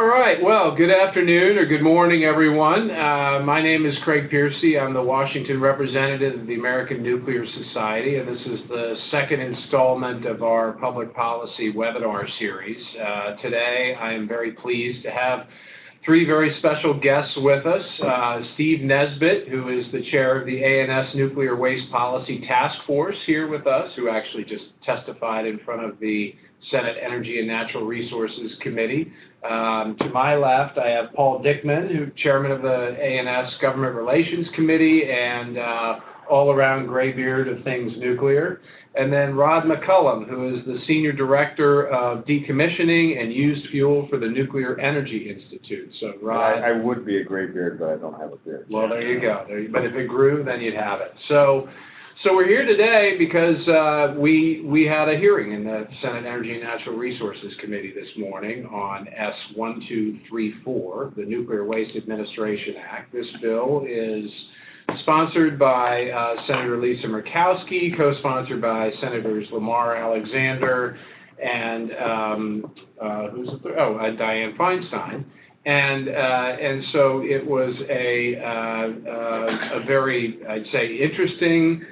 All right. Well, good afternoon or good morning, everyone. My name is Craig Piercy. I'm the Washington representative of the American Nuclear Society, and this is the second installment of our public policy webinar series. Today, I am very pleased to have three very special guests with us. Steve Nesbit, who is the chair of the ANS Nuclear Waste Policy Task Force, here with us, who actually just testified in front of the Senate Energy and Natural Resources Committee. To my left, I have Paul Dickman, who chairman of the ANS Government Relations Committee and all-around graybeard of things nuclear. And then Rod McCullum, who is the senior director of decommissioning and used fuel for the Nuclear Energy Institute. So, Rod, I would be a graybeard, but I don't have a beard. Well, there you go. But if it grew, then you'd have it. So we're here today because we had a hearing in the Senate Energy and Natural Resources Committee this morning on S1234, the Nuclear Waste Administration Act. This bill is sponsored by Senator Lisa Murkowski, co-sponsored by Senators Lamar Alexander and Dianne Feinstein. And so it was a very, I'd say, interesting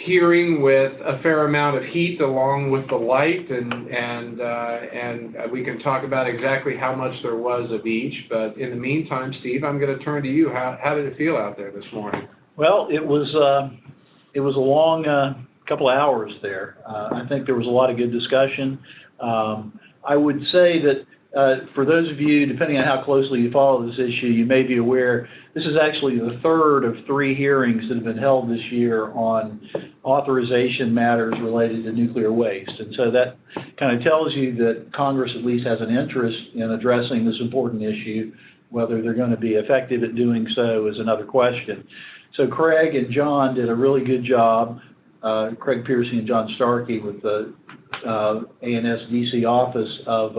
hearing with a fair amount of heat along with the light, and we can talk about exactly how much there was of each. But in the meantime, Steve, I'm going to turn to you. How did it feel out there this morning? Well, it was a long couple of hours there. I think there was a lot of good discussion. I would say that for those of you, depending on how closely you follow this issue, you may be aware this is actually the third of three hearings that have been held this year on authorization matters related to nuclear waste. And so that kind of tells you that Congress at least has an interest in addressing this important issue. Whether they're going to be effective at doing so is another question. So Craig and John did a really good job, Craig Piercy and John Starkey with the ANS DC office of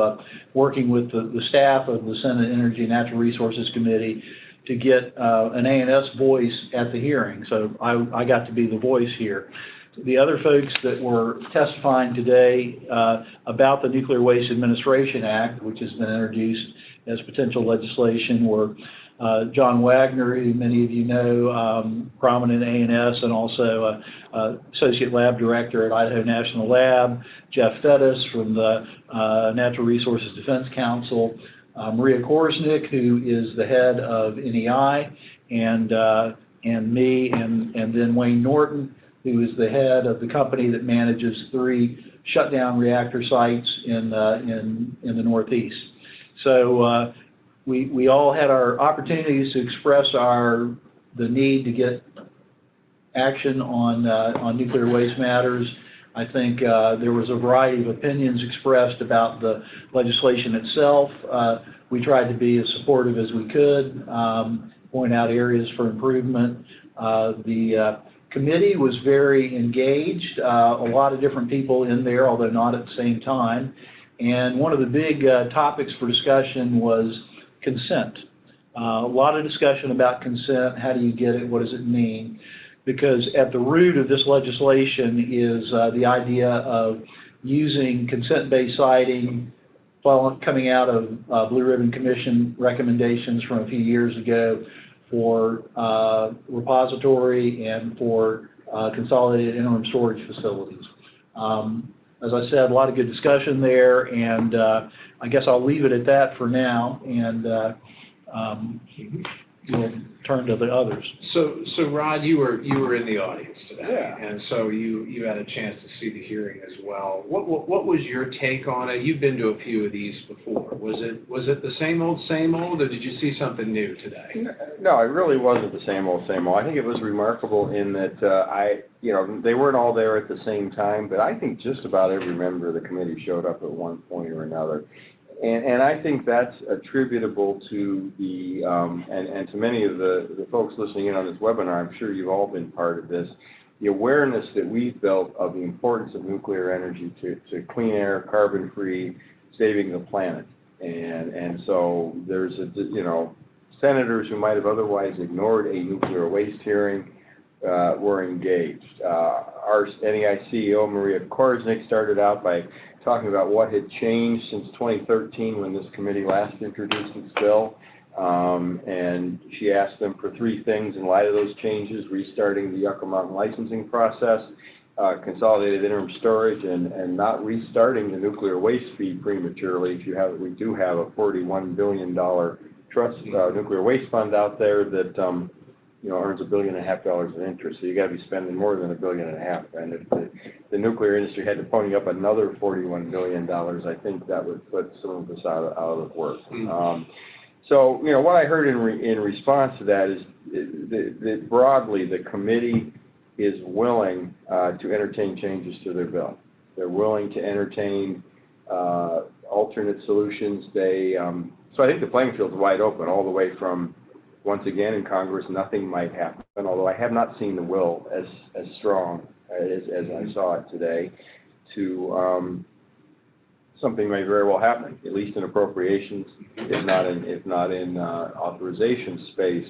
working with the staff of the Senate Energy and Natural Resources Committee to get an ANS voice at the hearing. So I got to be the voice here. The other folks that were testifying today about the Nuclear Waste Administration Act, which has been introduced as potential legislation, were John Wagner, who many of you know, prominent ANS and also Associate Lab Director at Idaho National Lab, Jeff Fettis from the Natural Resources Defense Council, Maria Korsnick, who is the head of NEI, and me, and then Wayne Norton, who is the head of the company that manages 3 shutdown reactor sites in the Northeast. So we all had our opportunities to express the need to get action on nuclear waste matters. I think there was a variety of opinions expressed about the legislation itself. We tried to be as supportive as we could, point out areas for improvement. The committee was very engaged, a lot of different people in there, although not at the same time. And one of the big topics for discussion was consent. A lot of discussion about consent. How do you get it? What does it mean? Because at the root of this legislation is the idea of using consent-based siting coming out of Blue Ribbon Commission recommendations from a few years ago for repository and for consolidated interim storage facilities. As I said, a lot of good discussion there, and I guess I'll leave it at that for now, and we'll turn to the others. So Rod, you were in the audience today, yeah. And so you had a chance to see the hearing as well. What was your take on it? You've been to a few of these before. Was it the same old, or did you see something new today? No, it really wasn't the same old, I think it was remarkable in that they weren't all there at the same time, but I think just about every member of the committee showed up at one point or another. And I think that's attributable to the, and to many of the folks listening in on this webinar, I'm sure you've all been part of this, the awareness that we've built of the importance of nuclear energy to clean air, carbon-free, saving the planet. And so there's senators who might have otherwise ignored a nuclear waste hearing were engaged. Our NEI CEO, Maria Korsnick, started out by talking about what had changed since 2013 when this committee last introduced its bill. And she asked them for three things in light of those changes: restarting the Yucca Mountain licensing process, consolidated interim storage, and not restarting the nuclear waste fee prematurely. We do have a $41 billion trust nuclear waste fund out there that earns $1.5 billion in interest. So you got to be spending more than $1.5 billion. And if the nuclear industry had to pony up another $41 billion, I think that would put some of us out of work. So what I heard in response to that is that broadly the committee is willing to entertain changes to their bill. They're willing to entertain alternate solutions. So I think the playing field's wide open all the way from, once again, in Congress, nothing might happen, although I have not seen the will as strong as I saw it today, to something may very well happen, at least in appropriations, if not in authorization space.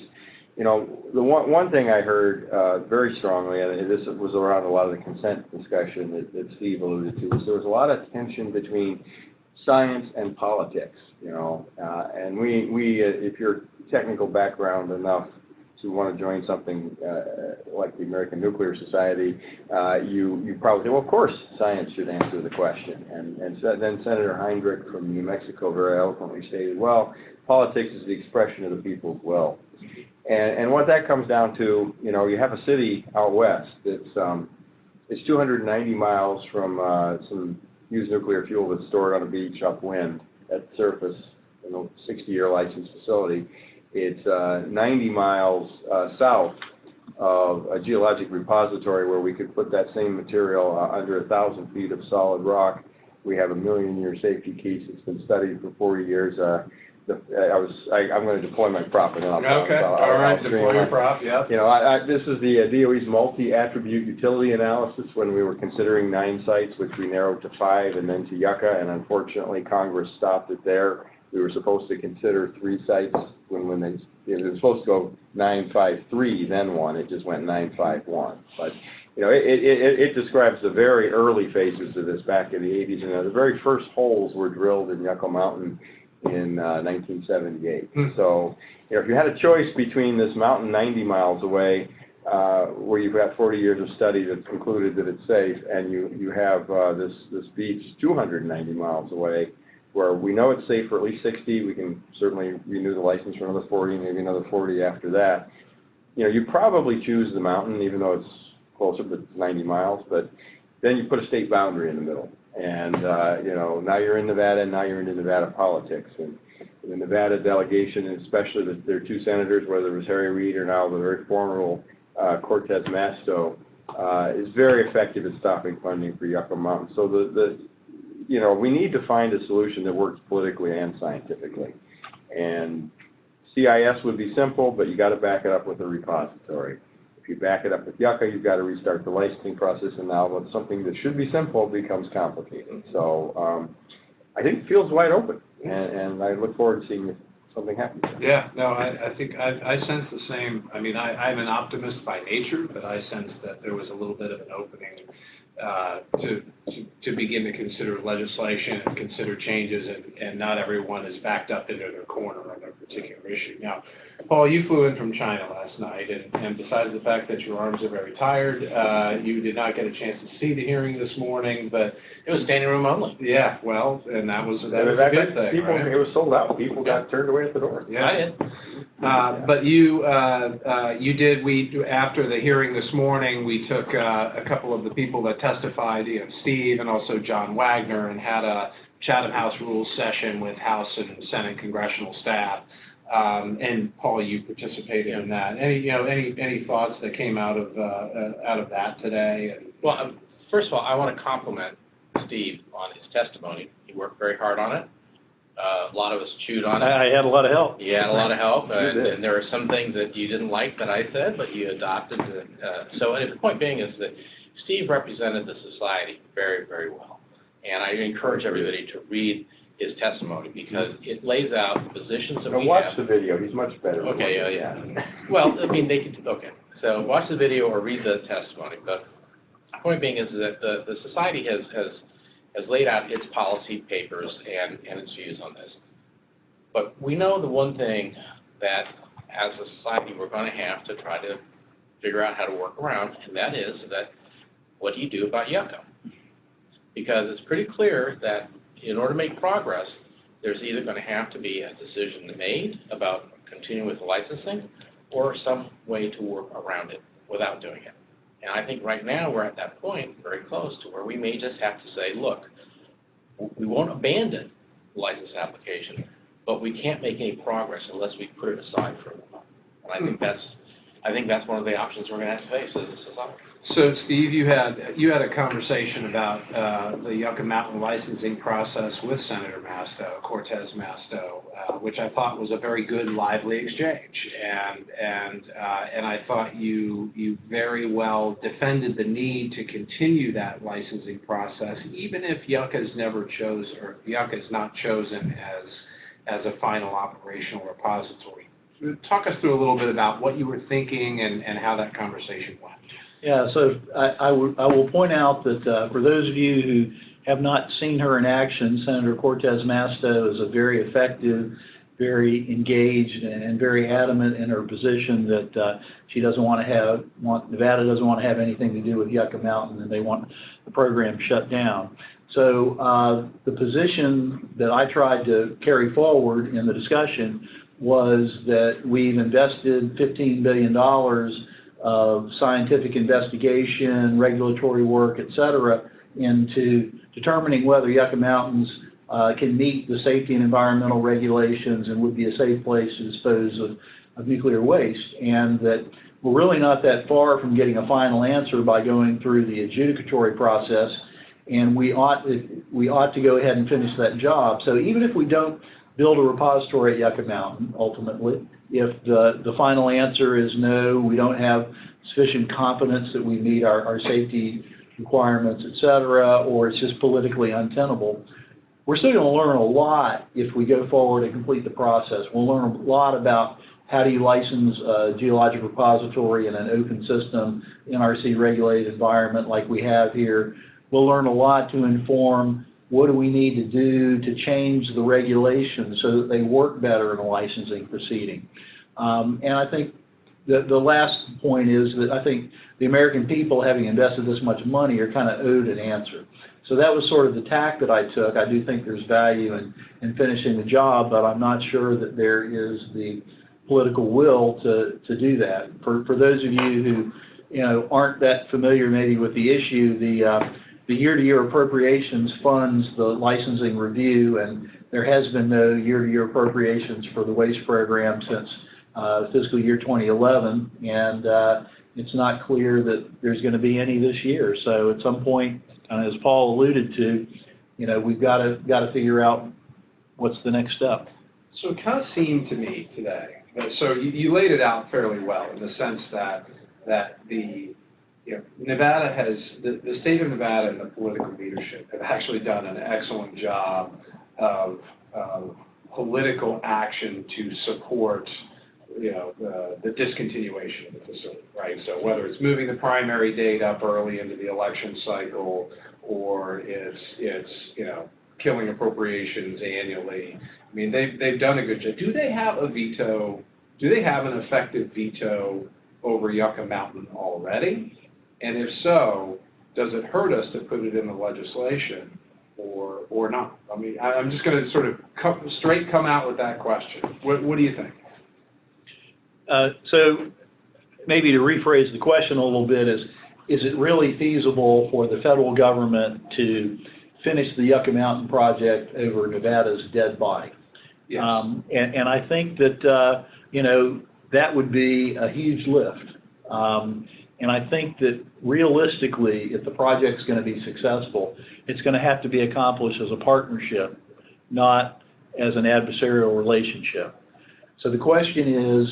The one thing I heard very strongly, and this was around a lot of the consent discussion that Steve alluded to, was there was a lot of tension between science and politics, and we if you're technical background enough to want to join something like the American Nuclear Society, you probably say, well, of course, science should answer the question. And so then Senator Heinrich from New Mexico very eloquently stated, well, politics is the expression of the people's will. And what that comes down to, you have a city out west that's it's 290 miles from some used nuclear fuel that's stored on a beach upwind at the surface in a 60-year licensed facility. It's 90 miles south of a geologic repository where we could put that same material under 1,000 feet of solid rock. We have a 1,000,000-year safety case. It's been studied for 40 years. I'm going to deploy my prop, and then I'll deploy your prop. Yeah. This is the DOE's multi-attribute utility analysis when we were considering 9 sites, which we narrowed to 5, and then to Yucca. And unfortunately, Congress stopped it there. We were supposed to consider 3 sites when it was supposed to go 953, then 1. It just went 951. But it describes the very early phases of this back in the 80s, and the very first holes were drilled in Yucca Mountain in 1978. So, if you had a choice between this mountain 90 miles away, where you've got 40 years of study that concluded that it's safe, and you have this beach 290 miles away, where we know it's safe for at least 60, we can certainly renew the license for another 40, maybe another 40 after that. You probably choose the mountain, even though it's closer, but 90 miles, but then you put a state boundary in the middle. And, now you're in Nevada, and now you're into Nevada politics. And the Nevada delegation, and especially their 2 senators, whether it was Harry Reid or now the very formidable Cortez Masto, is very effective at stopping funding for Yucca Mountain. So we need to find a solution that works politically and scientifically. And CIS would be simple, but you got to back it up with a repository. If you back it up with Yucca, you've got to restart the licensing process, and now something that should be simple becomes complicated. So I think the field's wide open, and I look forward to seeing if something happens. Yeah, no, I think I sense the same. I mean, I'm an optimist by nature, but I sense that there was a little bit of an opening to begin to consider legislation and consider changes, and not everyone is backed up into their corner on their particular issue. Now, Paul, you flew in from China last night, and besides the fact that your arms are very tired, you did not get a chance to see the hearing this morning, but it was standing room only. Yeah, well, and that was a good thing. Right? It was sold out. People got turned away at the door. Yeah. I did. But you did. After the hearing this morning, we took a couple of the people that testified, Steve and also John Wagner, and had a Chatham House Rules session with House and Senate Congressional staff. And Paul, you participated in that. Any thoughts that came out of that today? Well, first of all, I want to compliment Steve on his testimony. He worked very hard on it. A lot of us chewed on it. I had a lot of help. You had a lot of help, and there are some things that you didn't like that I said, but you adopted. So the point being is that Steve represented the society very, very well. And I encourage everybody to read his testimony because it lays out the positions that we have. Watch the video. He's much better. Okay, yeah. Well, I mean, they could, okay. So watch the video or read the testimony. But the point being is that the society has has laid out its policy papers and its views on this. But we know the one thing that, as a society, we're going to have to try to figure out how to work around, and that is that what do you do about Yucca? Because it's pretty clear that in order to make progress, there's either going to have to be a decision made about continuing with the licensing or some way to work around it without doing it. And I think right now we're at that point, very close, to where we may just have to say, look, we won't abandon the license application, but we can't make any progress unless we put it aside for a while. And I think that's one of the options we're going to have to face as a society. So, Steve, you had a conversation about the Yucca Mountain licensing process with Senator Cortez Masto, which I thought was a very good, lively exchange, and I thought you very well defended the need to continue that licensing process, even if Yucca is not chosen as a final operational repository. Talk us through a little bit about what you were thinking and how that conversation went. Yeah, so I will point out that for those of you who have not seen her in action, Senator Cortez Masto is a very effective, very engaged, and very adamant in her position that Nevada doesn't want to have anything to do with Yucca Mountain, and they want the program shut down. So the position that I tried to carry forward in the discussion was that we've invested $15 billion of scientific investigation, regulatory work, et cetera, into determining whether Yucca Mountains can meet the safety and environmental regulations and would be a safe place to dispose of nuclear waste, and that we're really not that far from getting a final answer by going through the adjudicatory process, and we ought to go ahead and finish that job. So even if we don't build a repository at Yucca Mountain, ultimately, if the final answer is no, we don't have sufficient confidence that we meet our safety requirements, et cetera, or it's just politically untenable, we're still going to learn a lot if we go forward and complete the process. We'll learn a lot about how do you license a geologic repository in an open system, NRC regulated environment like we have here. We'll learn a lot to inform what do we need to do to change the regulations so that they work better in a licensing proceeding. And I think the last point is that I think the American people, having invested this much money, are kind of owed an answer. So that was sort of the tack that I took. I do think there's value in finishing the job, but I'm not sure that there is the political will to do that. For those of you who aren't that familiar maybe with the issue, the year-to-year appropriations funds the licensing review, and there has been no year-to-year appropriations for the waste program since fiscal year 2011, and it's not clear that there's going to be any this year. So at some point, as Paul alluded to, we've got to figure out what's the next step. So it kind of seemed to me today, so you laid it out fairly well in the sense that Nevada has, the state of Nevada and the political leadership have actually done an excellent job of political action to support, the discontinuation of the facility, right? So whether it's moving the primary date up early into the election cycle, or it's killing appropriations annually. I mean, they've done a good job. Do they have a veto? Do they have an effective veto over Yucca Mountain already? And if so, does it hurt us to put it in the legislation or not? I mean, I'm just going to sort of come out with that question. What do you think? So maybe to rephrase the question a little bit is it really feasible for the federal government to finish the Yucca Mountain project over Nevada's dead body? Yes. And I think that, that would be a huge lift. And I think that realistically, if the project's going to be successful, it's going to have to be accomplished as a partnership, not as an adversarial relationship. So the question is,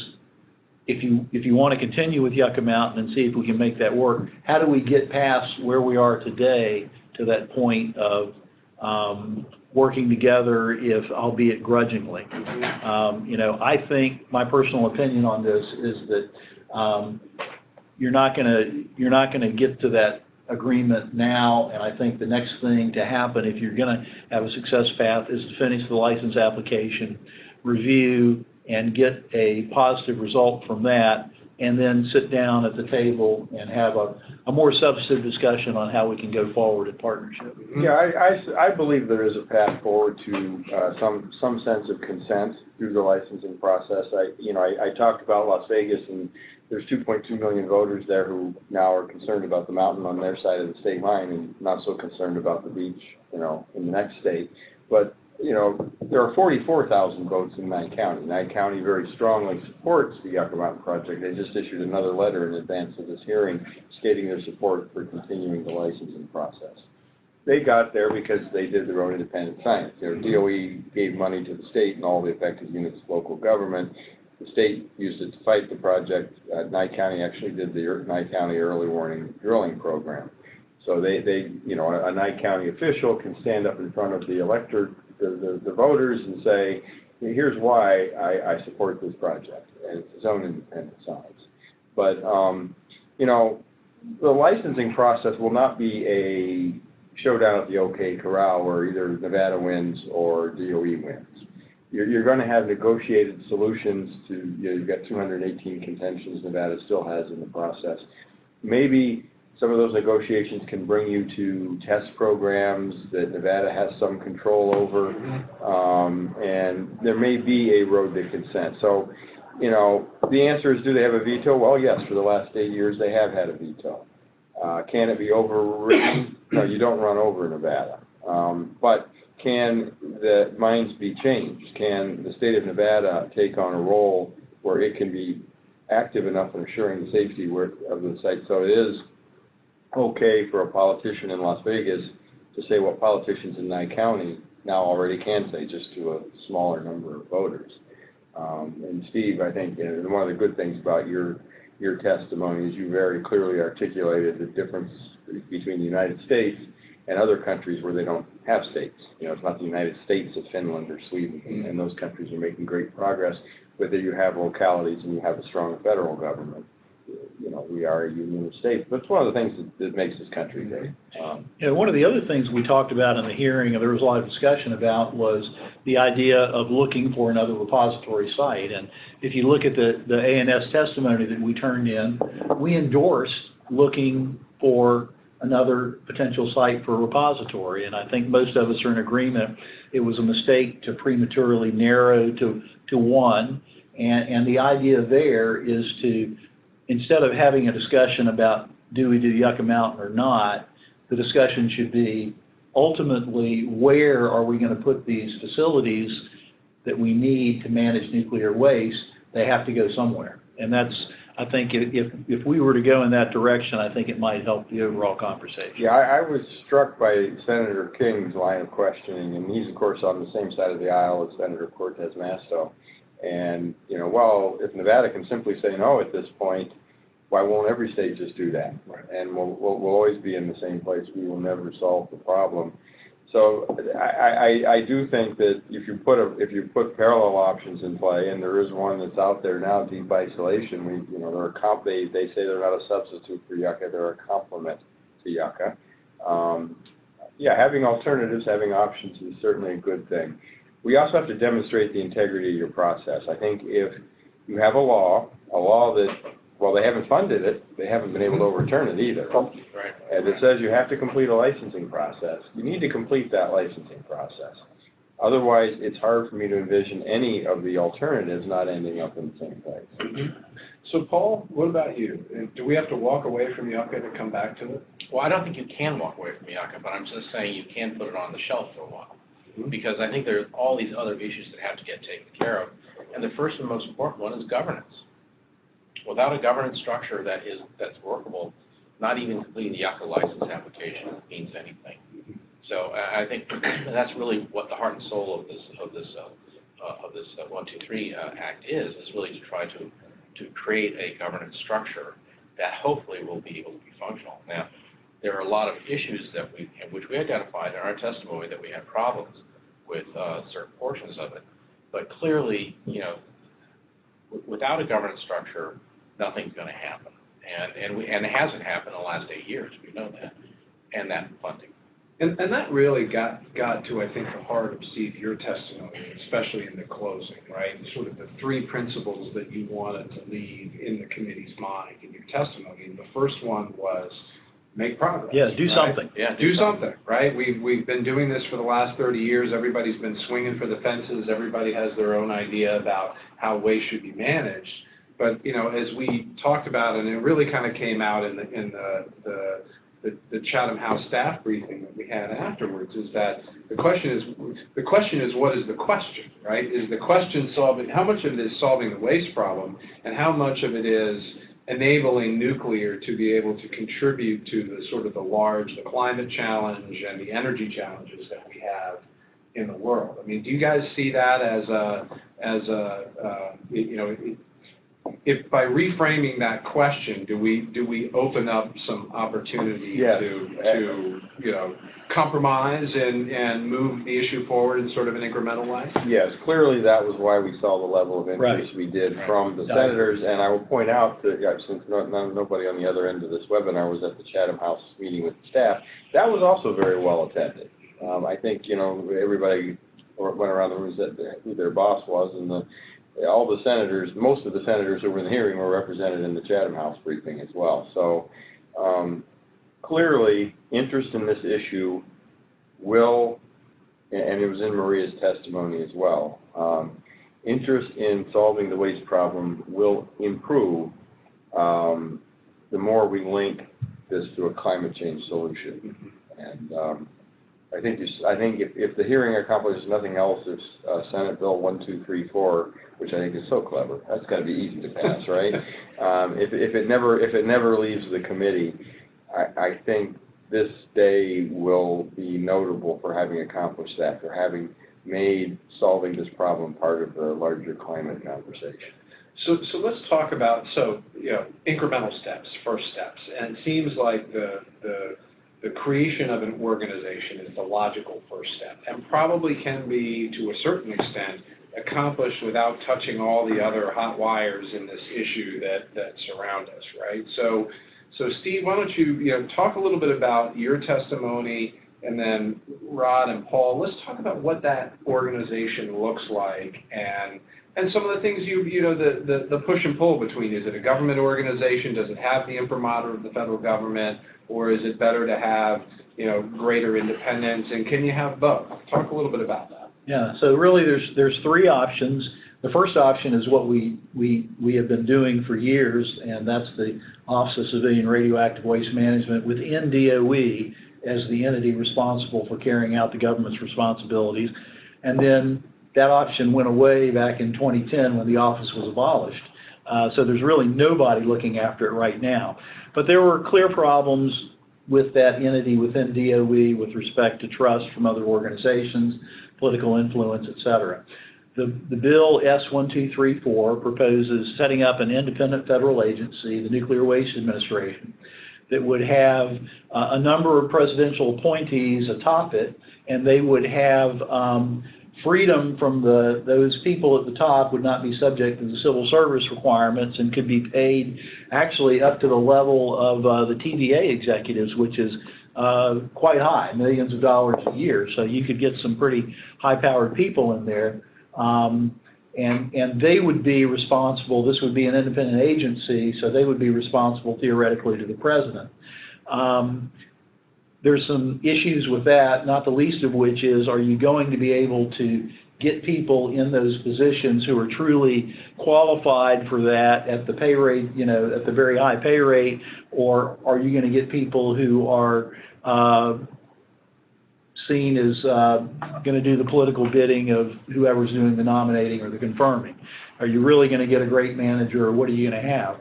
if you want to continue with Yucca Mountain and see if we can make that work, how do we get past where we are today to that point of working together, if albeit grudgingly? I think my personal opinion on this is that you're not going to get to that agreement now, and I think the next thing to happen, if you're going to have a success path, is to finish the license application, review, and get a positive result from that, and then sit down at the table and have a more substantive discussion on how we can go forward in partnership. Yeah, I believe there is a path forward to some sense of consent through the licensing process. I talked about Las Vegas, and there's 2.2 million voters there who now are concerned about the mountain on their side of the state line and not so concerned about the beach, in the next state. But there are 44,000 votes in Nye County. Nye County very strongly supports the Yucca Mountain project. They just issued another letter in advance of this hearing stating their support for continuing the licensing process. They got there because they did their own independent science. DOE gave money to the state and all the affected units of local government. The state used it to fight the project. Nye County actually did the Nye County Early Warning Drilling Program. So a Nye County official can stand up in front of the electorate, the voters, and say, here's why I support this project, and it's its own independent science. But, the licensing process will not be a showdown at the OK Corral where either Nevada wins or DOE wins. You're going to have negotiated solutions to, you've got 218 contentions Nevada still has in the process. Maybe some of those negotiations can bring you to test programs that Nevada has some control over, and there may be a road to consent. So, the answer is, do they have a veto? Well, yes, for the last 8 years they have had a veto. Can it be overridden? No, you don't run over Nevada. But can the mines be changed? Can the state of Nevada take on a role where it can be active enough in assuring the safety of the site so it is okay for a politician in Las Vegas to say what politicians in Nye County now already can say, just to a smaller number of voters. And Steve, I think one of the good things about your testimony is you very clearly articulated the difference between the United States and other countries where they don't have states. It's not the United States of Finland or Sweden, and those countries are making great progress, whether you have localities and you have a strong federal government. We are a union of states. But it's one of the things that makes this country great. One of the other things we talked about in the hearing, and there was a lot of discussion about, was the idea of looking for another repository site. And if you look at the ANS testimony that we turned in, we endorsed looking for another potential site for a repository. And I think most of us are in agreement it was a mistake to prematurely narrow to one. And the idea there is to, instead of having a discussion about do we do Yucca Mountain or not, the discussion should be ultimately where are we going to put these facilities that we need to manage nuclear waste. They have to go somewhere. And that's, I think, if we were to go in that direction, I think it might help the overall conversation. Yeah, I was struck by Senator King's line of questioning, and he's, of course, on the same side of the aisle as Senator Cortez Masto. And, well, if Nevada can simply say no at this point, why won't every state just do that? Right. And we'll always be in the same place. We will never solve the problem. So I do think that if you put parallel options in play, and there is one that's out there now, deep isolation. They say they're not a substitute for Yucca; they're a complement to Yucca. Having alternatives, having options is certainly a good thing. We also have to demonstrate the integrity of your process. I think if you have a law that, well, they haven't funded it, they haven't been able to overturn it either. Right. And it says you have to complete a licensing process. You need to complete that licensing process. Otherwise, it's hard for me to envision any of the alternatives not ending up in the same place. So, Paul, what about you? Do we have to walk away from Yucca to come back to it? Well, I don't think you can walk away from Yucca, but I'm just saying you can put it on the shelf for a while. Because I think there are all these other issues that have to get taken care of. And the first and most important one is governance. Without a governance structure that's workable, not even completing the Yucca license application means anything. So I think that's really what the heart and soul of this 123 Act is really to try to create a governance structure that hopefully will be able to be functional. Now, there are a lot of issues which we identified in our testimony that we had problems with certain portions of it. But clearly, without a governance structure, nothing's going to happen. And it hasn't happened in the last 8 years, we know that, and that funding. And that really got to, I think, the heart of, Steve, your testimony, especially in the closing, right? Sort of the three principles that you wanted to leave in the committee's mind in your testimony. And the first one was make progress. Yeah, do right? something. Yeah, Do something, right? We've been doing this for the last 30 years. Everybody's been swinging for the fences. Everybody has their own idea about how waste should be managed. But, you know, as we talked about, and it really kind of came out in the Chatham House staff briefing that we had afterwards, is that the question is what is the question, right? Is the question solving, how much of it is solving the waste problem, and how much of it is enabling nuclear to be able to contribute to the sort of the climate challenge and the energy challenges that we have in the world? I mean, do you guys see that as you know, if by reframing that question, do we open up some opportunity to you know, compromise and move the issue forward in sort of an incremental way? Yes, clearly that was why we saw the level of interest we did from the senators. And I will point out that, since nobody on the other end of this webinar was at the Chatham House meeting with the staff, that was also very well attended. I think, you know, everybody went around the room and said who their boss was, and all the senators, most of the senators who were in the hearing were represented in the Chatham House briefing as well. So clearly, interest in this issue will, and it was in Maria's testimony as well, interest in solving the waste problem will improve the more we link this to a climate change solution. And I think if the hearing accomplishes nothing else, if Senate Bill 1234, which I think is so clever, that's got to be easy to pass, right? If it never leaves the committee, I think this day will be notable for having accomplished that, for having made solving this problem part of the larger climate conversation. So let's talk about, you know, incremental steps, first steps, and it seems like the creation of an organization is the logical first step, and probably can be, to a certain extent, accomplished without touching all the other hot wires in this issue that surround us, right? So Steve, why don't you talk a little bit about your testimony, and then Rod and Paul, let's talk about what that organization looks like, and some of the things the push and pull between. Is it a government organization? Does it have the imprimatur of the federal government, or is it better to have greater independence? And can you have both? Talk a little bit about that. Yeah. So really, there's three options. The first option is what we have been doing for years, and that's the Office of Civilian Radioactive Waste Management within DOE as the entity responsible for carrying out the government's responsibilities. And then that option went away back in 2010 when the office was abolished. So there's really nobody looking after it right now. But there were clear problems with that entity within DOE with respect to trust from other organizations, political influence, et cetera. The bill S-1234 proposes setting up an independent federal agency, the Nuclear Waste Administration, that would have a number of presidential appointees atop it, and they would have freedom from those people at the top, would not be subject to the civil service requirements, and could be paid actually up to the level of the TVA executives, which is quite high, millions of dollars a year. So you could get some pretty high-powered people in there. And they would be responsible. This would be an independent agency, so they would be responsible theoretically to the president. There's some issues with that, not the least of which is, are you going to be able to get people in those positions who are truly qualified for that at the pay rate, at the very high pay rate, or are you going to get people who are seen as going to do the political bidding of whoever's doing the nominating or the confirming? Are you really going to get a great manager, or what are you going to have?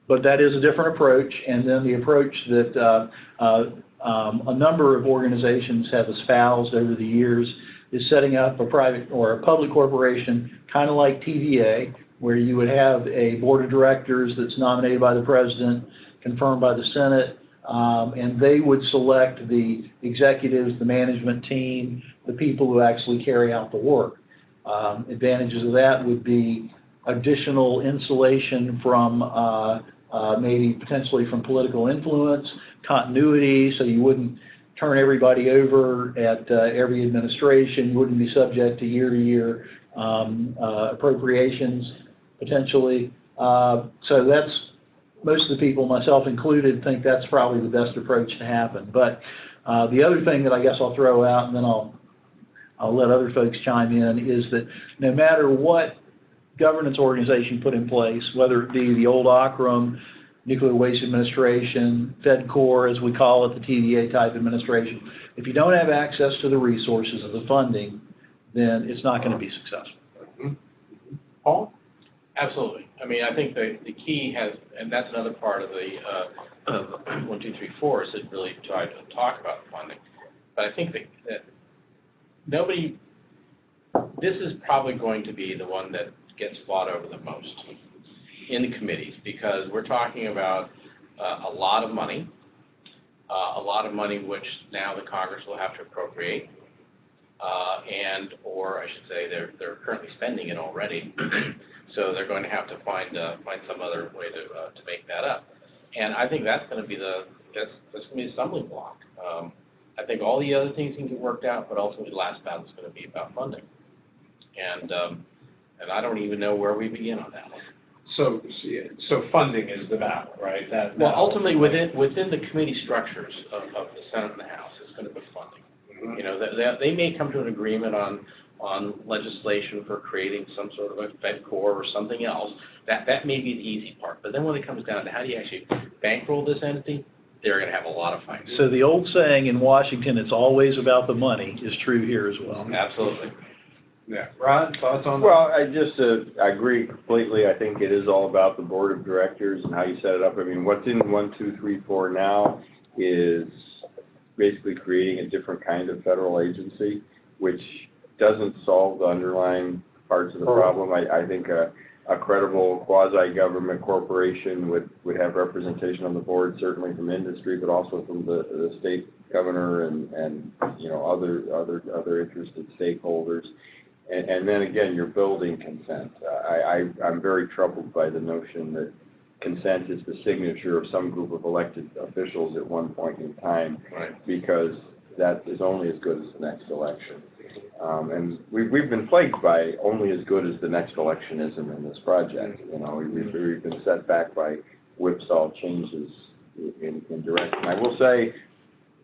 But that is a different approach, and then the approach that a number of organizations have espoused over the years is setting up a private or a public corporation, kind of like TVA, where you would have a board of directors that's nominated by the president, confirmed by the Senate, and they would select the executives, the management team, the people who actually carry out the work. Advantages of that would be additional insulation from maybe potentially from political influence, continuity, so you wouldn't turn everybody over at every administration. You wouldn't be subject to year-to-year appropriations, potentially. So that's, most of the people, myself included, think that's probably the best approach to happen. But the other thing that I guess I'll throw out, and then I'll let other folks chime in, is that no matter what governance organization put in place, whether it be the old OCRM, Nuclear Waste Administration, FedCorps, as we call it, the TVA type administration, if you don't have access to the resources of the funding, then it's not going to be successful. Mm-hmm. Paul? Absolutely. I mean, I think the key has, and that's another part of the 1, 2, 3, 4 is that really try to talk about funding. But I think that nobody, this is probably going to be the one that gets fought over the most in the committees, because we're talking about a lot of money which now the Congress will have to appropriate, or I should say they're currently spending it already. So they're going to have to find some other way to make that up, and I think that's going to be that's going to be the stumbling block. I think all the other things can get worked out, but ultimately the last battle is going to be about funding, and I don't even know where we begin on that one. So funding is the battle, right? Well, ultimately within the committee structures of the Senate and the House, it's going to be funding. Mm-hmm. You know, they may come to an agreement on legislation for creating some sort of a FedCorps or something else. That may be the easy part. But then when it comes down to how do you actually bankroll this entity, they're going to have a lot of fights. So the old saying in Washington, it's always about the money, is true here as well. Absolutely. Yeah. Rod, thoughts on that? Well, I agree completely. I think it is all about the board of directors and how you set it up. I mean, what's in 1, 2, 3, 4 now is basically creating a different kind of federal agency, which doesn't solve the underlying parts of the problem. I think a credible quasi-government corporation would have representation on the board, certainly from industry, but also from the state governor and you know, other interested stakeholders. And then again, you're building consent. I'm very troubled by the notion that consent is the signature of some group of elected officials at one point in time, right, because that is only as good as the next election. And we've been plagued by only as good as the next electionism in this project. You know, we've been set back by whipsaw changes in direction. I will say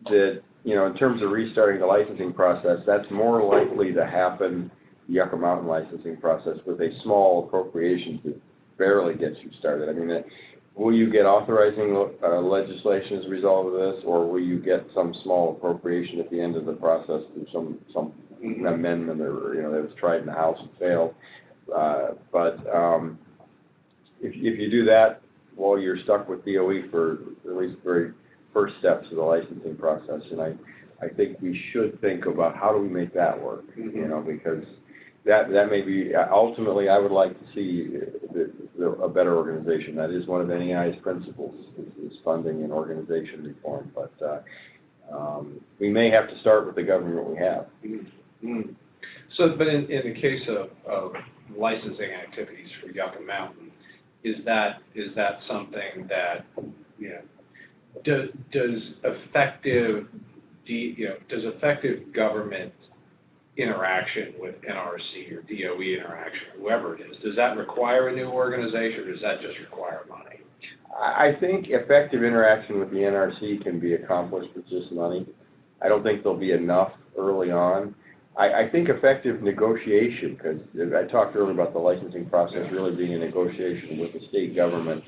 that, you know, in terms of restarting the licensing process, that's more likely to happen, the Yucca Mountain licensing process, with a small appropriation that barely gets you started. I mean, will you get authorizing legislation as a result of this, or will you get some small appropriation at the end of the process through some amendment, or, you know, that was tried in the House and failed? But if you do that, well, you're stuck with DOE for at least the very first steps of the licensing process. And I think we should think about how do we make that work, you know, because that may be, ultimately, I would like to see a better organization. That is one of NEI's principles, is funding and organization reform. But we may have to start with the government we have. Mm-hmm. So, but in the case of licensing activities for Yucca Mountain, is that something that, you know, does effective government interaction with NRC or DOE interaction, whoever it is, does that require a new organization, or does that just require money? I think effective interaction with the NRC can be accomplished with just money. I don't think there'll be enough early on. I think effective negotiation, because I talked earlier about the licensing process really being a negotiation with the state government,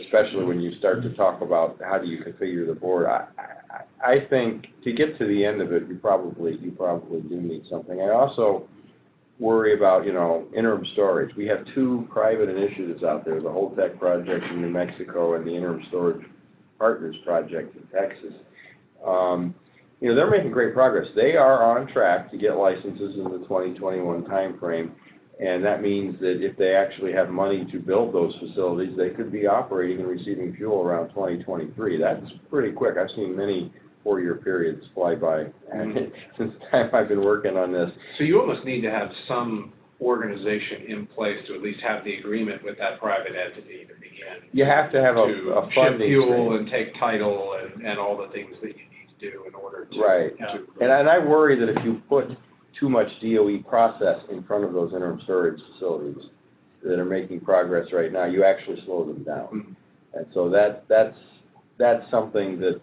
especially when you start to talk about how do you configure the board. I think to get to the end of it, you probably do need something. I also worry about, you know, interim storage. We have 2 private initiatives out there, the Holtec project in New Mexico and the Interim Storage Partners project in Texas. You know, they're making great progress. They are on track to get licenses in the 2021 timeframe, and that means that if they actually have money to build those facilities, they could be operating and receiving fuel around 2023. That's pretty quick. I've seen many 4-year periods fly by since the time I've been working on this. So you almost need to have some organization in place to at least have the agreement with that private entity to begin. You have to have a ship funding fuel stream. and take title and all the things that you need to do in order to. Right. And I worry that if you put too much DOE process in front of those interim storage facilities that are making progress right now, you actually slow them down. Mm-hmm. And so that's something that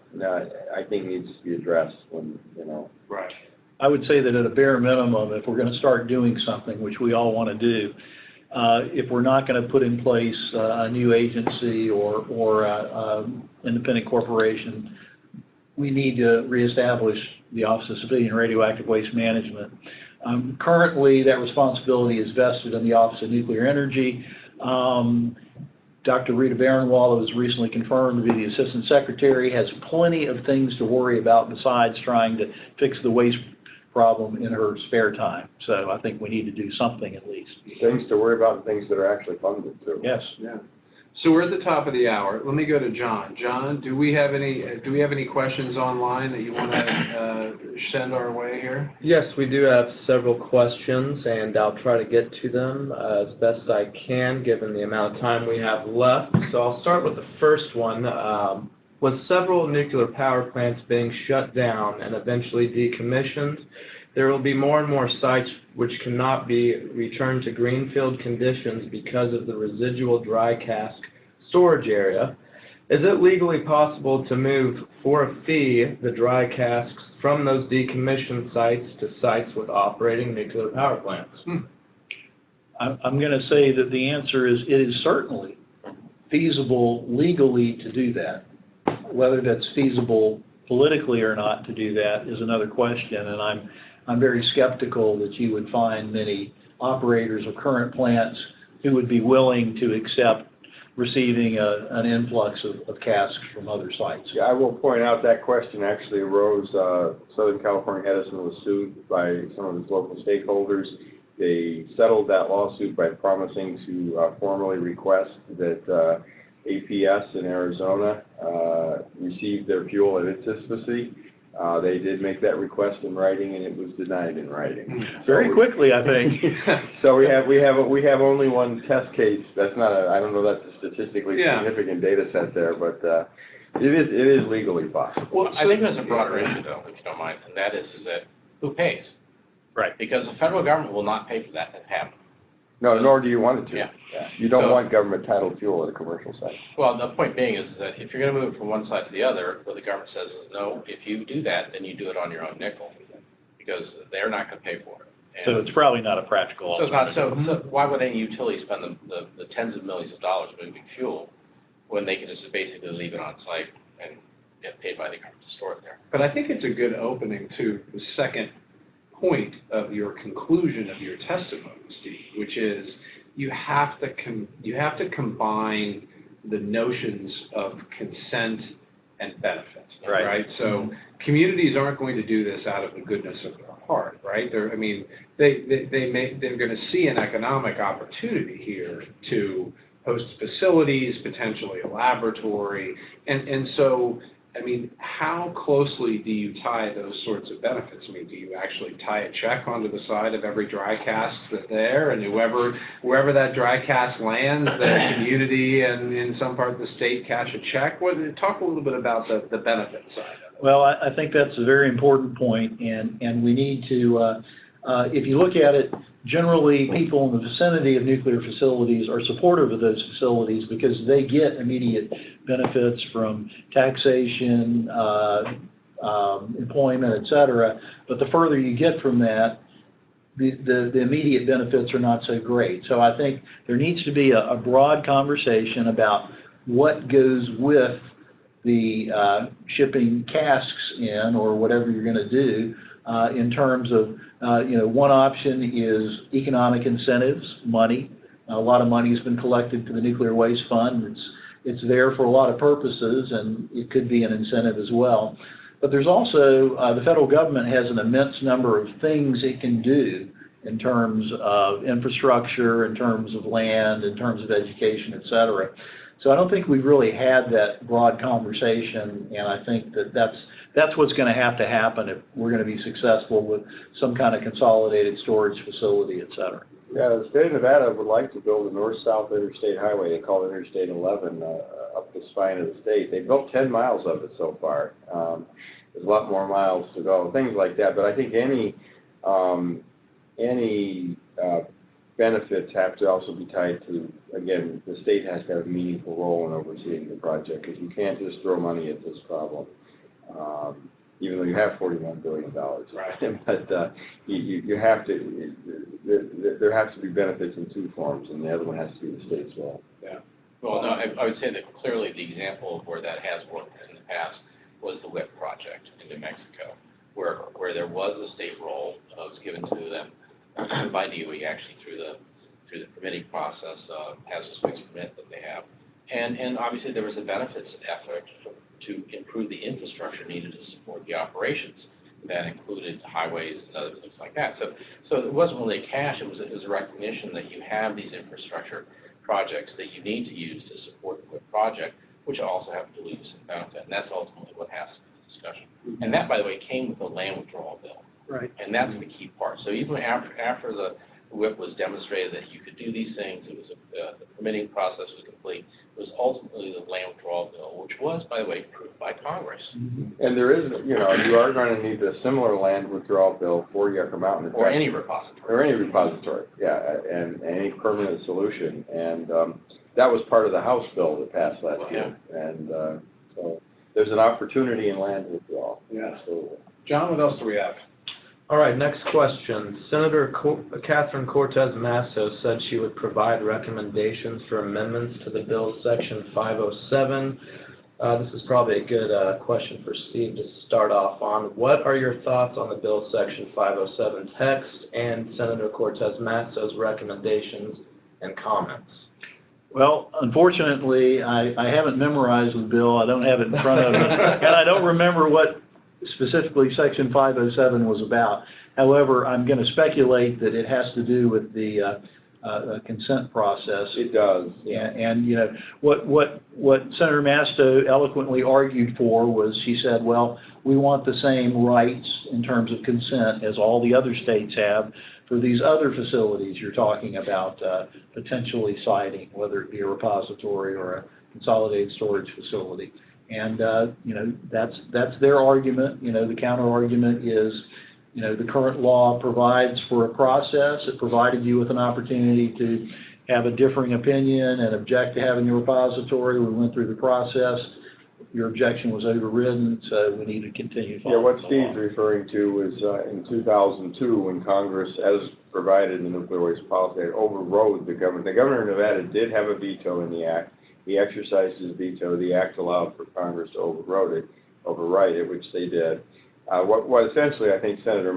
I think needs to be addressed when, you know. Right. I would say that at a bare minimum, if we're going to start doing something, which we all want to do, if we're not going to put in place a new agency or independent corporation, we need to reestablish the Office of Civilian Radioactive Waste Management. Currently, that responsibility is vested in the Office of Nuclear Energy. Dr. Rita Barenwall, who was recently confirmed to be the Assistant Secretary, has plenty of things to worry about besides trying to fix the waste problem in her spare time. So I think we need to do something at least. Things to worry about and things that are actually funded too. Yes. Yeah. So we're at the top of the hour. Let me go to John. John, do we have any questions online that you want to send our way here? Yes, we do have several questions, and I'll try to get to them as best I can, given the amount of time we have left. So I'll start with the first one. With several nuclear power plants being shut down and eventually decommissioned, there will be more and more sites which cannot be returned to greenfield conditions because of the residual dry cask storage area. Is it legally possible to move, for a fee, the dry casks from those decommissioned sites to sites with operating nuclear power plants? I'm going to say that the answer is it is certainly feasible legally to do that. Whether that's feasible politically or not to do that is another question, and I'm very skeptical that you would find many operators of current plants who would be willing to accept receiving an influx of casks from other sites. Yeah, I will point out that question actually arose. Southern California Edison was sued by some of its local stakeholders. They settled that lawsuit by promising to formally request that APS in Arizona receive their fuel at its facility. They did make that request in writing, and it was denied in writing. Very quickly, I think. So we have only one test case. That's not I don't know that's a statistically significant data set there, but it is legally possible. Well, I think there's a broader issue though, if you don't mind, and that is that who pays? Right. Because the federal government will not pay for that to happen. No, nor do you want it to. Yeah. You don't want government titled fuel at a commercial site. Well, the point being is that if you're going to move from one side to the other, what the government says is, no, if you do that, then you do it on your own nickel, because they're not going to pay for it. And So it's probably not a practical so it's not, alternative. so why would any utility spend the tens of millions of dollars moving fuel when they can just basically leave it on site and get paid by the government to store it there? But I think it's a good opening to the second point of your conclusion of your testimony, Steve, which is you have to combine the notions of consent and benefit, right? So communities aren't going to do this out of the goodness of their heart, right? They're going to see an economic opportunity here to host facilities, potentially a laboratory, and so. I mean, how closely do you tie those sorts of benefits? I mean, do you actually tie a check onto the side of every dry cask that's there, and wherever that dry cask lands, the community and in some part of the state cash a check? Talk a little bit about the benefit side of it. Well, I think that's a very important point, and we need to, if you look at it, generally people in the vicinity of nuclear facilities are supportive of those facilities because they get immediate benefits from taxation, employment, et cetera. But the further you get from that, the immediate benefits are not so great. So I think there needs to be a broad conversation about what goes with the shipping casks in or whatever you're going to do in terms of, one option is economic incentives, money. A lot of money has been collected to the Nuclear Waste Fund. It's there for a lot of purposes, and it could be an incentive as well. But there's also, the federal government has an immense number of things it can do in terms of infrastructure, in terms of land, in terms of education, et cetera. So I don't think we've really had that broad conversation, and I think that's what's going to happen if we're going to be successful with some kind of consolidated storage facility, et cetera. Yeah, the state of Nevada would like to build a north-south interstate highway. They call it Interstate 11 up the spine of the state. They built 10 miles of it so far. There's a lot more miles to go, things like that. But I think any benefits have to also be tied to, again, the state has to have a meaningful role in overseeing the project, because you can't just throw money at this problem. Even though you have $41 billion. Right. But you have to, there has to be benefits in two forms, and the other one has to be the state's role. Yeah. Well, no, I would say that clearly the example of where that has worked in the past was the WIPP project in New Mexico, where there was a state role that was given to them by DOE, actually through the permitting process, hazardous waste permit that they have. And obviously there was a benefits effort to improve the infrastructure needed to support the operations. That included highways and other things like that. So it wasn't really cash, it was a recognition that you have these infrastructure projects that you need to use to support the project, which also have to leave some benefit. And that's ultimately what has to be the discussion. And that, by the way, came with the land withdrawal bill. Right. And that's the key part. So even after the WIPP was demonstrated that you could do these things, it was the permitting process was complete. It was ultimately the land withdrawal bill, which was, by the way, approved by Congress. And there is, you are going to need a similar land withdrawal bill for Yucca Mountain. Or any repository. Or any repository, yeah, and any permanent solution. And that was part of the House bill that passed last year. And so there's an opportunity in land withdrawal. Yeah. Absolutely. John, what else do we have? All right, next question. Senator Catherine Cortez Masto said she would provide recommendations for amendments to the bill section 507. This is probably a good question for Steve to start off on. What are your thoughts on the bill section 507 text and Senator Cortez Masto's recommendations and comments? Well, unfortunately, I haven't memorized the bill. I don't have it in front of me, and I don't remember what specifically Section 507 was about. However, I'm going to speculate that it has to do with the consent process. It does. And you know, what Senator Masto eloquently argued for was, she said, well, we want the same rights in terms of consent as all the other states have for these other facilities you're talking about potentially siting, whether it be a repository or a consolidated storage facility. And, you know, that's their argument. You know, the counter argument is, you know, the current law provides for a process. It provided you with an opportunity to have a differing opinion and object to having a repository. We went through the process. Your objection was overridden, so we need to continue following what the Steve's law. referring to was in 2002, when Congress, as provided in the Nuclear Waste Policy Act, overrode the governor. The governor of Nevada did have a veto in the act. He exercised his veto. The act allowed for Congress to override it, which they did. What essentially I think Senator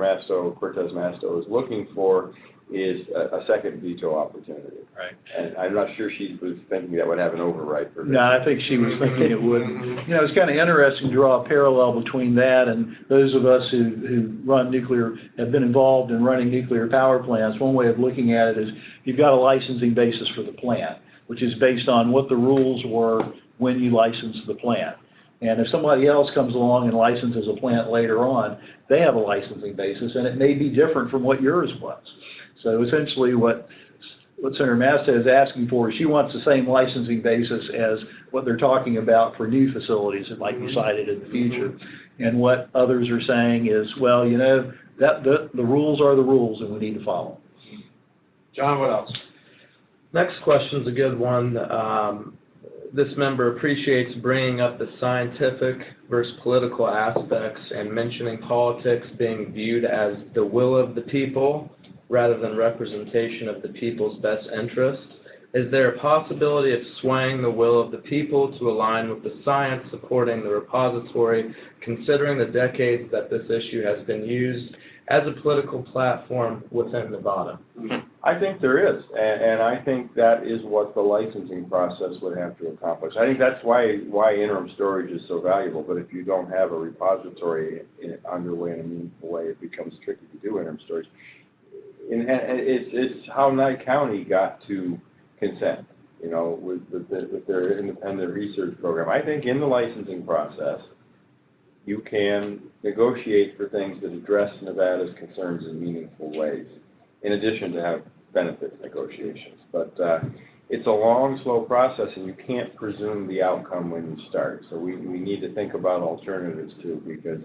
Cortez Masto is looking for is a second veto opportunity. Right. And I'm not sure she was thinking that would have an override provision. No, I think she was thinking it would. You know, it's kind of interesting to draw a parallel between that and those of us who run nuclear, have been involved in running nuclear power plants. One way of looking at it is you've got a licensing basis for the plant, which is based on what the rules were when you licensed the plant. And if somebody else comes along and licenses a plant later on, they have a licensing basis, and it may be different from what yours was. So essentially what Senator Masto is asking for is she wants the same licensing basis as what they're talking about for new facilities that might be cited in the future. And what others are saying is, well, you know, that the rules are the rules, and we need to follow them. John, what else? Next question's a good one. This member appreciates bringing up the scientific versus political aspects and mentioning politics being viewed as the will of the people rather than representation of the people's best interest. Is there a possibility of swaying the will of the people to align with the science supporting the repository, considering the decades that this issue has been used as a political platform within Nevada? I think there is, and I think that is what the licensing process would have to accomplish. I think that's why interim storage is so valuable, but if you don't have a repository underway in a meaningful way, it becomes tricky to do interim storage. And it's how Nye County got to consent, you know, with their independent research program. I think in the licensing process, you can negotiate for things that address Nevada's concerns in meaningful ways, in addition to benefits negotiations. But it's a long, slow process, and you can't presume the outcome when you start. So we need to think about alternatives too, because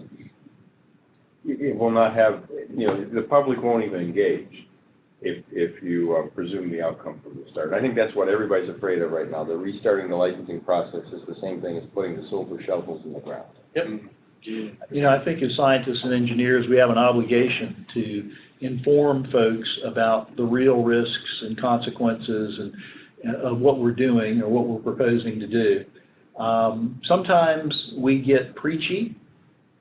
it will not have, the public won't even engage if you presume the outcome from the start. I think that's what everybody's afraid of right now. The restarting the licensing process is the same thing as putting the silver shovels in the ground. Yep. I think as scientists and engineers, we have an obligation to inform folks about the real risks and consequences of what we're doing or what we're proposing to do. Sometimes we get preachy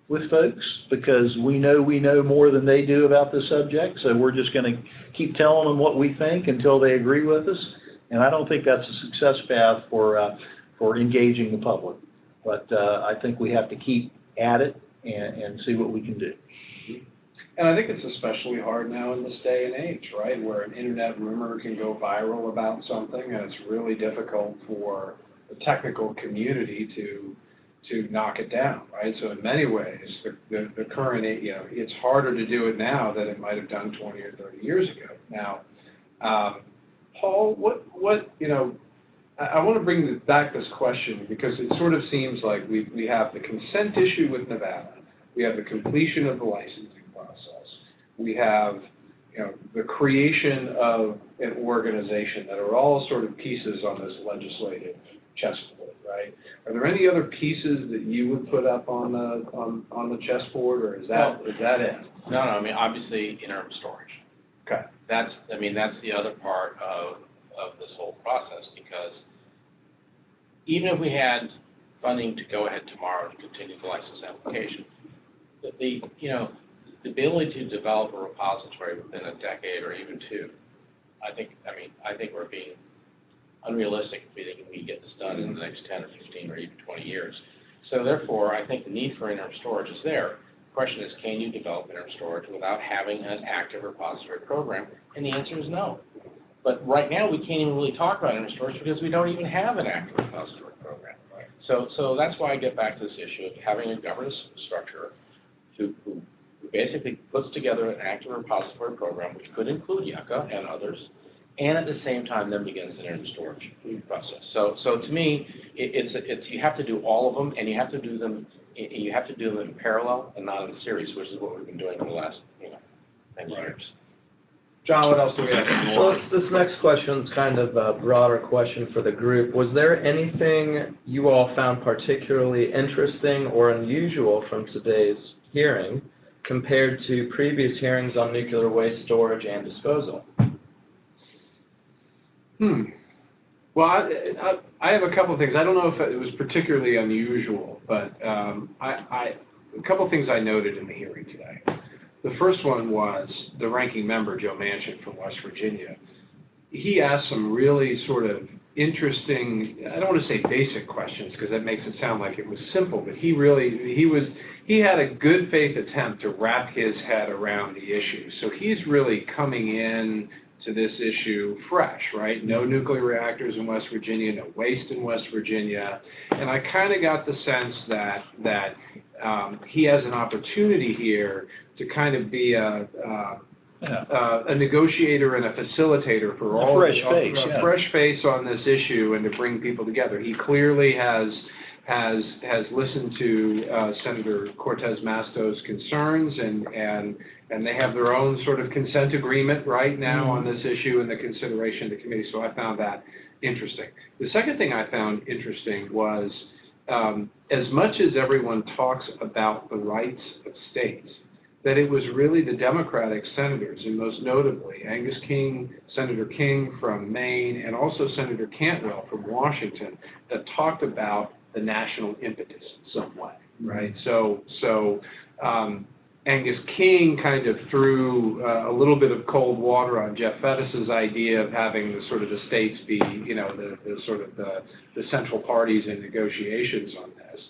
with folks because we know more than they do about the subject, so we're just going to keep telling them what we think until they agree with us, and I don't think that's a success path for engaging the public. But I think we have to keep at it and see what we can do. And I think it's especially hard now in this day and age, right, where an internet rumor can go viral about something, and it's really difficult for the technical community to knock it down, right? So in many ways, the current, it's harder to do it now than it might have done 20 or 30 years ago. Now, Paul, I want to bring back this question because it sort of seems like we have the consent issue with Nevada, we have the completion of the licensing process, we have the creation of an organization that are all sort of pieces on this legislative chessboard, right? Are there any other pieces that you would put up on the chessboard, or is that it? No, I mean, obviously, interim storage. Okay. That's the other part of this whole process, because even if we had funding to go ahead tomorrow to continue the license application, the ability to develop a repository within a decade or even two, I think we're being unrealistic if we think we get this done in the next 10 or 15 or even 20 years. So therefore, I think the need for interim storage is there. The question is, can you develop interim storage without having an active repository program? And the answer is no. But right now, we can't even really talk about interim storage because we don't even have an active repository program. Right. So that's why I get back to this issue of having a governance structure who basically puts together an active repository program, which could include Yucca and others, and at the same time then begins the interim storage process. So to me, it's you have to do all of them, and you have to do them in parallel and not in series, which is what we've been doing for the last 10 years. John, what else do we have? Well, this next question is kind of a broader question for the group. Was there anything you all found particularly interesting or unusual from today's hearing compared to previous hearings on nuclear waste storage and disposal? Well, I have a couple of things. I don't know if it was particularly unusual, but a couple of things I noted in the hearing today. The first one was the ranking member, Joe Manchin from West Virginia. He asked some really sort of interesting, I don't want to say basic questions because that makes it sound like it was simple, but he had a good faith attempt to wrap his head around the issue. So he's really coming in to this issue fresh, right? No nuclear reactors in West Virginia, no waste in West Virginia, and I kind of got the sense that he has an opportunity here to kind of be a negotiator and a facilitator for all a fresh face on this issue and to bring people together. He clearly has listened to Senator Cortez Masto's concerns, and they have their own sort of consent agreement right now on this issue and the consideration of the committee. So I found that interesting. The second thing I found interesting was as much as everyone talks about the rights of states, that it was really the Democratic senators, and most notably Angus King, Senator King from Maine, and also Senator Cantwell from Washington, that talked about the national impetus in some way, right? So Angus King kind of threw a little bit of cold water on Jeff Fettus's idea of having the sort of the states be, the central parties in negotiations on this.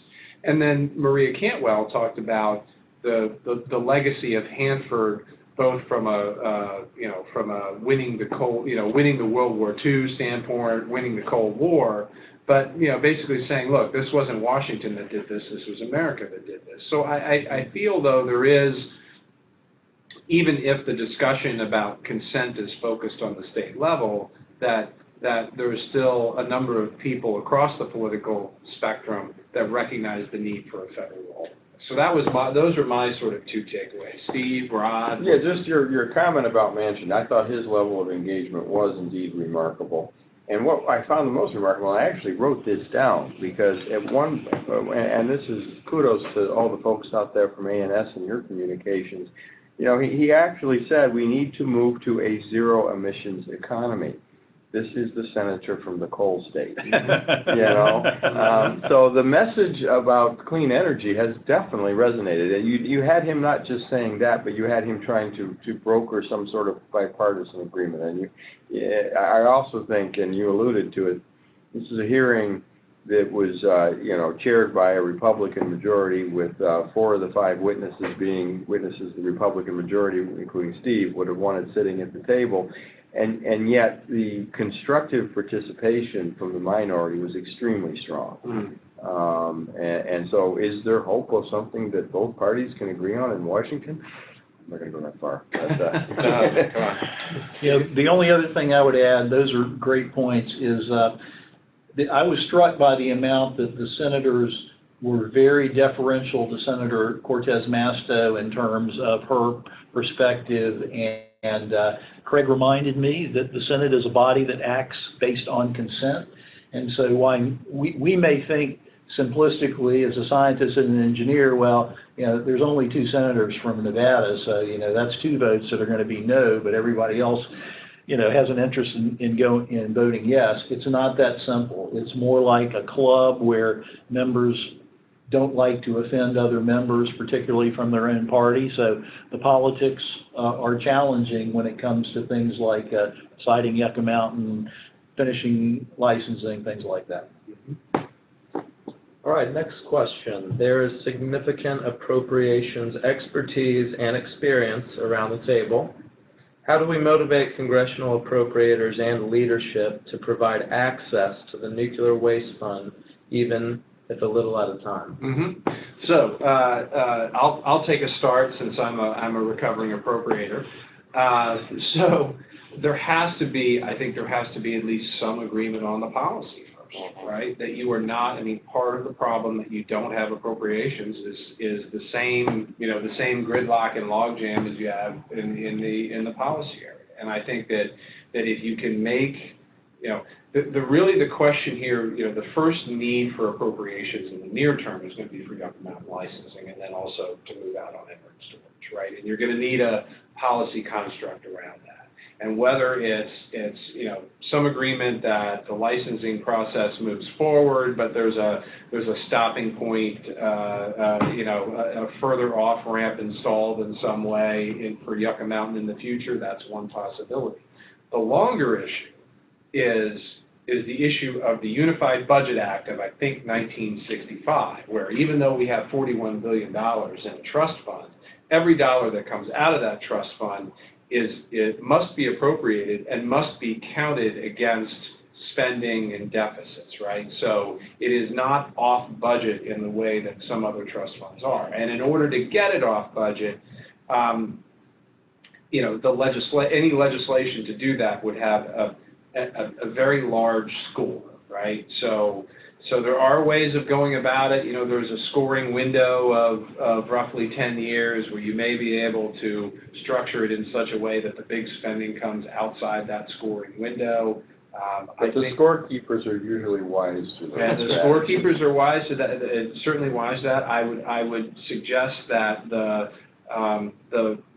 And then Maria Cantwell talked about the legacy of Hanford, both from a winning the World War II standpoint, winning the Cold War, but basically saying, look, this wasn't Washington that did this; this was America that did this. So I feel though there is even if the discussion about consent is focused on the state level, that there is still a number of people across the political spectrum that recognize the need for a federal role. So those are my sort of two takeaways. Steve, Rod? Yeah, just your comment about Manchin, I thought his level of engagement was indeed remarkable. And what I found the most remarkable, I actually wrote this down, because at one, and this is kudos to all the folks out there from A&S and your communications, you know, he actually said we need to move to a zero emissions economy. This is the senator from the coal state, you know. So the message about clean energy has definitely resonated. And you had him not just saying that, but you had him trying to broker some sort of bipartisan agreement. And I also think, and you alluded to it, this is a hearing that was, you know, chaired by a Republican majority, with 4 of the 5 witnesses being witnesses the Republican majority, including Steve, would have wanted sitting at the table. And yet the constructive participation from the minority was extremely strong. And so is there hope of something that both parties can agree on in Washington? I'm not going to go that far. But, Come on. Yeah, the only other thing I would add, those are great points, is I was struck by the amount that the senators were very deferential to Senator Cortez Masto in terms of her perspective, and Craig reminded me that the Senate is a body that acts based on consent. And so while we may think simplistically as a scientist and an engineer, well, you know, there's only 2 senators from Nevada, so, you know, that's 2 votes that are going to be no, but everybody else, you know, has an interest in voting yes. It's not that simple. It's more like a club where members don't like to offend other members, particularly from their own party. So the politics are challenging when it comes to things like citing Yucca Mountain, finishing licensing, things like that. All right, next question. There is significant appropriations expertise and experience around the table. How do we motivate congressional appropriators and leadership to provide access to the Nuclear Waste Fund, even if a little at a time? So I'll take a start, since I'm a recovering appropriator. So there has to be, I think there has to be at least some agreement on the policy first, right? That you are not, I mean, part of the problem that you don't have appropriations is the same, you know, the same gridlock and logjam as you have in the policy area. And I think that if you can make, you know, really the question here, you know, the first need for appropriations in the near term is going to be for Yucca Mountain licensing, and then also to move out on interim storage, right? And you're going to need a policy construct around that. And whether it's you know, some agreement that the licensing process moves forward, but there's a stopping point, you know, a further off ramp installed in some way for Yucca Mountain in the future, that's one possibility. The longer issue is the issue of the Unified Budget Act of, I think, 1965, where even though we have $41 billion in a trust fund, every dollar that comes out of that trust fund it must be appropriated and must be counted against spending and deficits, right? So it is not off budget in the way that some other trust funds are. And in order to get it off budget, you know, any legislation to do that would have a very large score, right? So there are ways of going about it. You know, there's a scoring window of roughly 10 years where you may be able to structure it in such a way that the big spending comes outside that scoring window. But the scorekeepers are usually wise to that. And the scorekeepers are wise to that. Certainly wise to that. I would suggest that the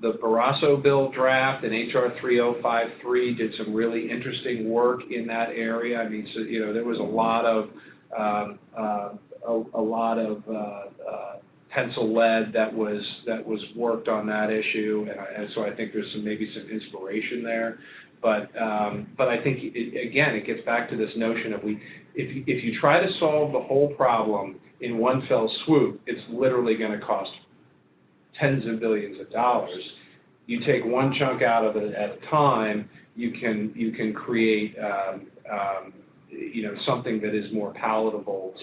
Barrasso bill draft and HR 3053 did some really interesting work in that area. I mean, so, you know, there was a lot of pencil lead that was worked on that issue, and so I think there's maybe some inspiration there. But I think it gets back to this notion of if you try to solve the whole problem in one fell swoop, it's literally going to cost tens of billions of dollars. You take one chunk out of it at a time, you can create you know, something that is more palatable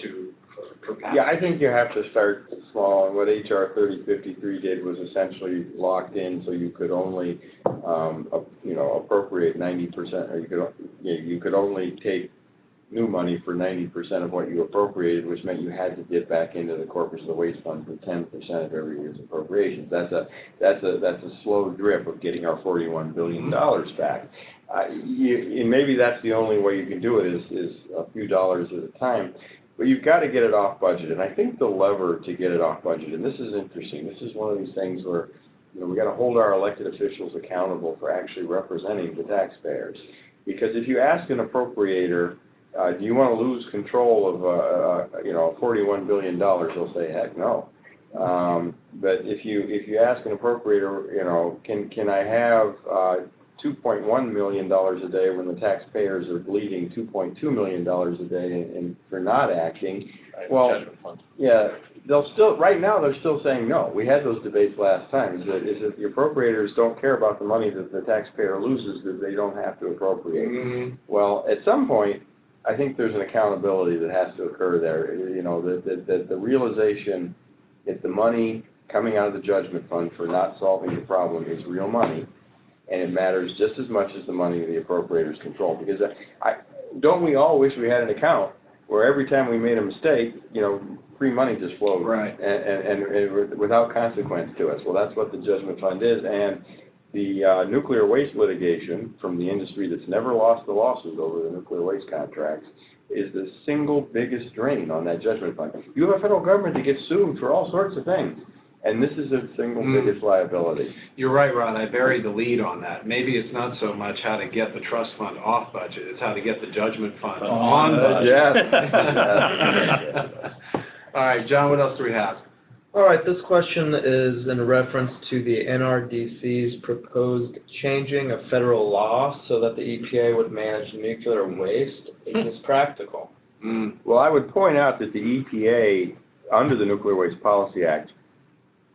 for passing. Yeah, I think you have to start small, and what HR 3053 did was essentially locked in, so you could only, appropriate 90%, or you could only take new money for 90% of what you appropriated, which meant you had to dip back into the corpus of the waste fund for 10% of every year's appropriations. That's a slow drip of getting our $41 billion back. And maybe that's the only way you can do it is a few dollars at a time, but you've got to get it off budget. And I think the lever to get it off budget, and this is interesting, this is one of these things where we got to hold our elected officials accountable for actually representing the taxpayers. Because if you ask an appropriator, do you want to lose control of $41 billion? They'll say, heck no. But if you ask an appropriator, can I have $2.1 million a day when the taxpayers are bleeding $2.2 million a day and for not acting? Well, yeah, right now they're still saying no. We had those debates last time. Is that the appropriators don't care about the money that the taxpayer loses, that they don't have to appropriate. Mm-hmm. Well, at some point, I think there's an accountability that has to occur there. The realization that the money coming out of the judgment fund for not solving the problem is real money, and it matters just as much as the money the appropriators control. Because don't we all wish we had an account where every time we made a mistake, free money just flowed, right, and without consequence to us. Well, that's what the judgment fund is, and the nuclear waste litigation from the industry that's never lost the lawsuit over the nuclear waste contracts is the single biggest drain on that judgment fund. You have a federal government that gets sued for all sorts of things, and this is the single biggest liability. You're right, Ron. I buried the lead on that. Maybe it's not so much how to get the trust fund off budget, it's how to get the judgment fund on budget. Yes. All right, John, what else do we have? All right, this question is in reference to the NRDC's proposed changing of federal law so that the EPA would manage nuclear waste. Is this practical? Well, I would point out that the EPA, under the Nuclear Waste Policy Act,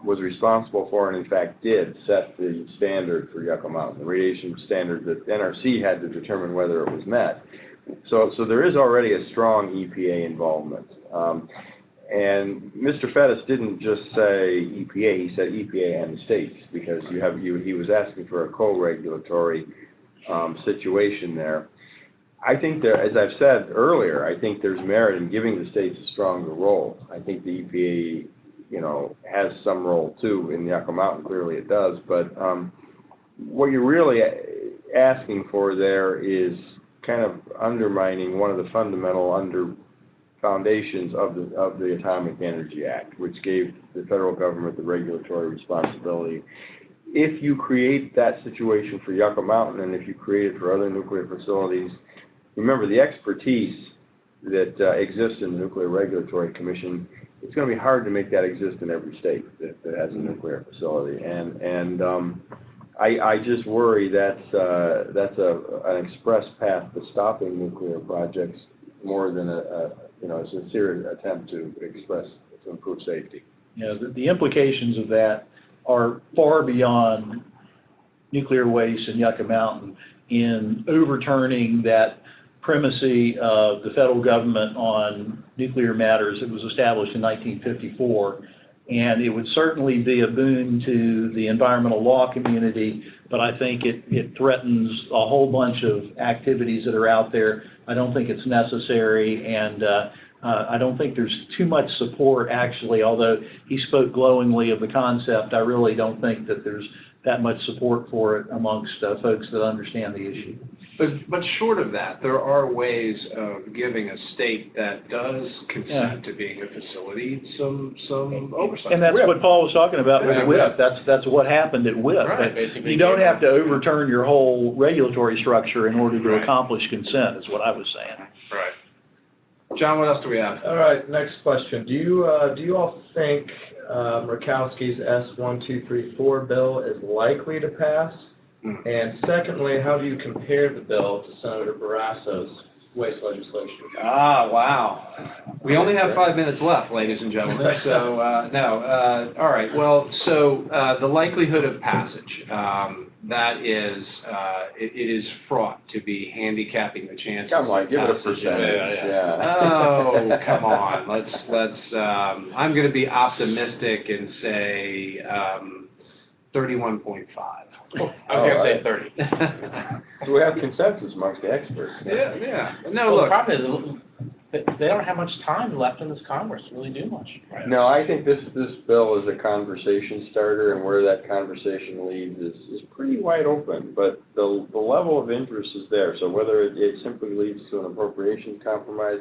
was responsible for and in fact did set the standard for Yucca Mountain, the radiation standard that NRC had to determine whether it was met. So there is already a strong EPA involvement. And Mr. Fettis didn't just say EPA, he said EPA and the states, because he was asking for a co-regulatory situation there. I think that, as I've said earlier, I think there's merit in giving the states a stronger role. I think the EPA, has some role too in Yucca Mountain, clearly it does, but what you're really asking for there is kind of undermining one of the fundamental foundations of the Atomic Energy Act, which gave the federal government the regulatory responsibility. If you create that situation for Yucca Mountain, and if you create it for other nuclear facilities, remember the expertise that exists in the Nuclear Regulatory Commission, it's going to be hard to make that exist in every state that has a nuclear facility. And I just worry that's an express path to stopping nuclear projects more than a sincere attempt to improve safety. The implications of that are far beyond nuclear waste in Yucca Mountain in overturning that primacy of the federal government on nuclear matters that was established in 1954. And it would certainly be a boon to the environmental law community, but I think it threatens a whole bunch of activities that are out there. I don't think it's necessary, and I don't think there's too much support, actually. Although he spoke glowingly of the concept, I really don't think that there's that much support for it amongst folks that understand the issue. But short of that, there are ways of giving a state that does consent to being a facility some oversight. And that's what Paul was talking about with WIPP. That's what happened at WIPP. Right. You don't have to overturn your whole regulatory structure in order to accomplish consent, is what I was saying. Right. John, what else do we have? All right, next question. Do you all think Murkowski's S1234 bill is likely to pass? And secondly, how do you compare the bill to Senator Barrasso's waste legislation. Ah, wow. We only have 5 minutes left, ladies and gentlemen, so, all right, well, so, the likelihood of passage, that is, it is fraught to be handicapping the chances. Come on, of give it a passage. percentage, yeah. Oh, come on, let's, I'm gonna be optimistic and say, 31.5. I was gonna say 30. So we have consensus amongst the experts. Yeah. Well, No, the look. problem is, they don't have much time left in this Congress to really do much. Right? No, I think this bill is a conversation starter, and where that conversation leads is pretty wide open, but the level of interest is there. So whether it simply leads to an appropriations compromise,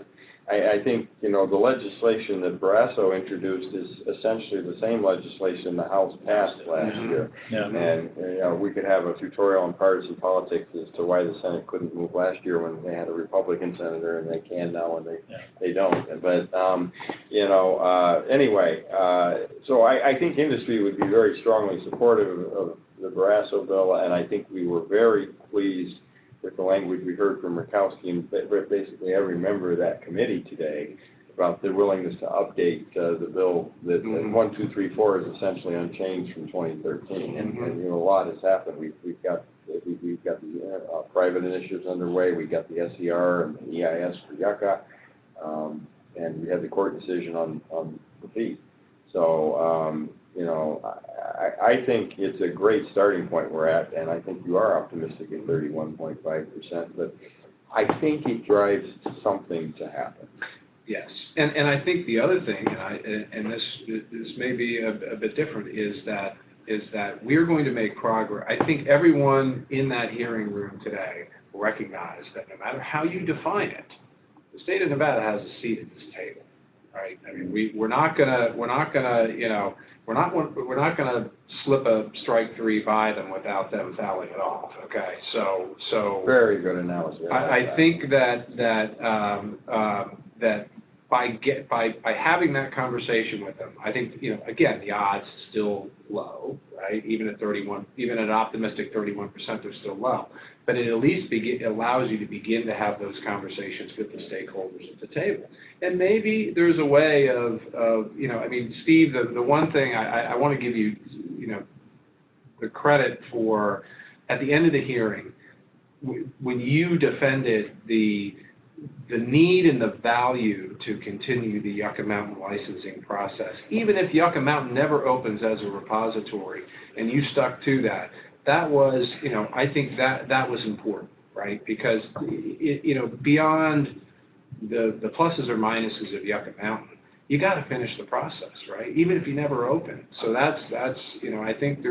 I think, the legislation that Barrasso introduced is essentially the same legislation the House passed last year. Yeah. And, we could have a tutorial on partisan politics as to why the Senate couldn't move last year when they had a Republican senator, and they can now when they don't. But, anyway, so I think industry would be very strongly supportive of the Barrasso bill, and I think we were very pleased with the language we heard from Murkowski and basically every member of that committee today about their willingness to update the bill that 1, 2, 3, 4 is essentially unchanged from 2013. And a lot has happened. We've got the private initiatives underway. We got the SER and the EIS for Yucca, and we had the court decision on the fee. So I think it's a great starting point we're at, and I think you are optimistic at 31.5%, but I think it drives something to happen. Yes, and I think the other thing, and this may be a bit different, is that we're going to make progress. I think everyone in that hearing room today will recognize that no matter how you define it, the state of Nevada has a seat at this table, right? I mean, we're not gonna slip a strike 3 by them without them fouling it off. Okay, so Very good analysis. I think that by having that conversation with them, I think again the odds still low, right? Even at an optimistic 31%, they're still low. But it at least allows you to begin to have those conversations with the stakeholders at the table. And maybe there's a way of Steve, the one thing I want to give you, the credit for, at the end of the hearing, when you defended the need and the value to continue the Yucca Mountain licensing process, even if Yucca Mountain never opens as a repository, and you stuck to that. That was, I think that was important, right? Because, beyond the pluses or minuses of Yucca Mountain, you got to finish the process, right? Even if you never open. So that's I think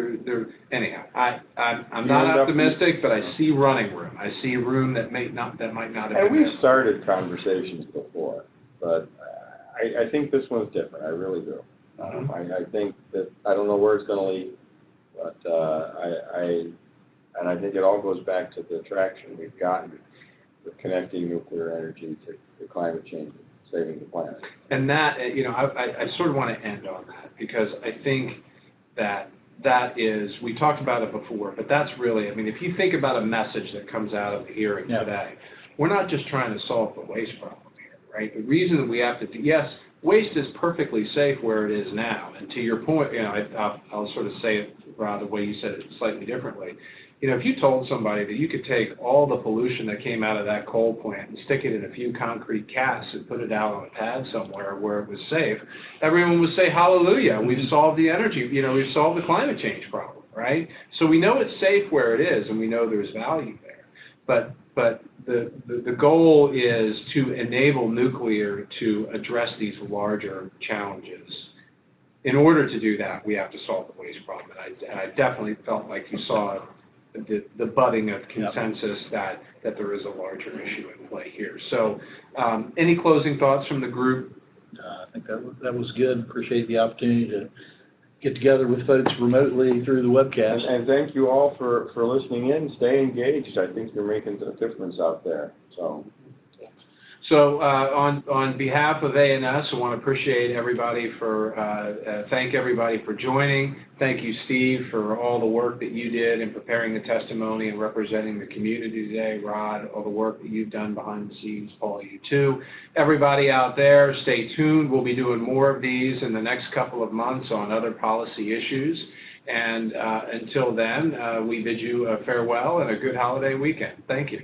anyhow. I'm not optimistic, but I see running room. I see room that might not have been. And we've started conversations before, but I think this one's different. I really do. I think that I don't know where it's going to lead. But I think it all goes back to the traction we've gotten with connecting nuclear energy to climate change, saving the planet. And that, I sort of want to end on that, because I think that is, we talked about it before, but that's really, if you think about a message that comes out of the hearing today, we're not just trying to solve the waste problem here, right? The reason we have to yes, waste is perfectly safe where it is now. And to your point, I'll sort of say it, Rob, the way you said it slightly differently. If you told somebody that you could take all the pollution that came out of that coal plant and stick it in a few concrete casks and put it out on a pad somewhere where it was safe, everyone would say, hallelujah, we've solved the we've solved the climate change problem, right? So we know it's safe where it is, and we know there's value there. But the goal is to enable nuclear to address these larger challenges. In order to do that, we have to solve the waste problem. And I definitely felt like you saw the budding of consensus that there is a larger issue in play here. So any closing thoughts from the group? I think that was good. Appreciate the opportunity to get together with folks remotely through the webcast. And thank you all for listening in. Stay engaged. I think you're making a difference out there. So on behalf of A&S, I want to appreciate everybody thank everybody for joining. Thank you, Steve, for all the work that you did in preparing the testimony and representing the community today. Rod, all the work that you've done behind the scenes. Paul, you too. Everybody out there, stay tuned. We'll be doing more of these in the next couple of months on other policy issues. And until then, we bid you a farewell and a good holiday weekend. Thank you.